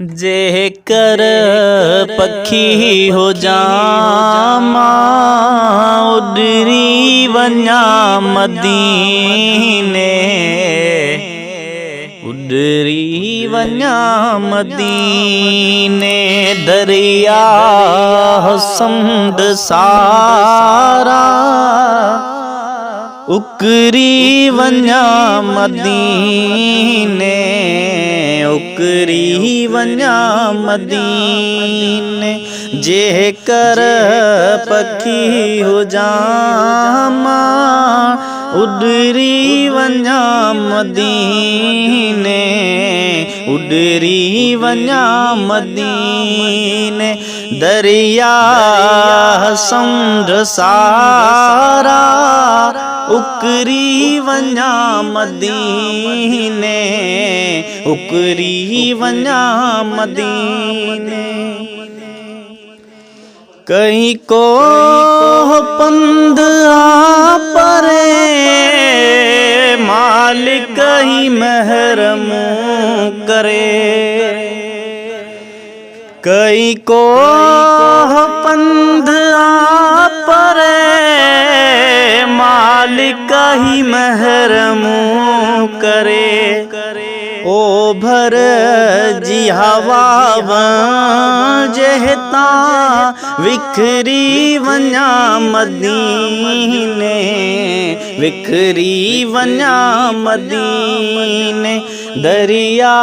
जेकर पखी हो जामा उडरी वञा मदीने, उडरी वञा मदीने। दरिया समुंड सारा उकरी वञा मदीने, उकरी वञा मदीने। जेकर पखी हो जामा उडरी वञा मदीने, उडरी वञा मदीने। दरिया समुंड सारा उकरी वञा मदीने, उकरी वञा मदीने। कहीं को पंध आ परे मालिक ही महरम करे। कहीं को पंध आ परे मालिक ही महरम करे। ओ भर जी हवा जहता विखरी वञा मदीने, विखरी वञा मदीने। दरिया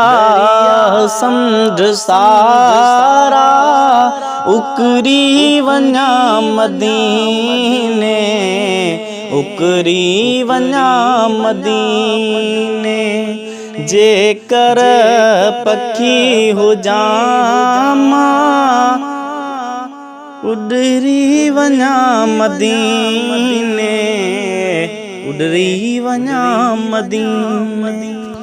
समुंड सारा उकरी वञा मदीने, उकरी वञा मदीने। जेकर पखी हो जामा उडरी वञा मदीने, उडरी वञा मदीने।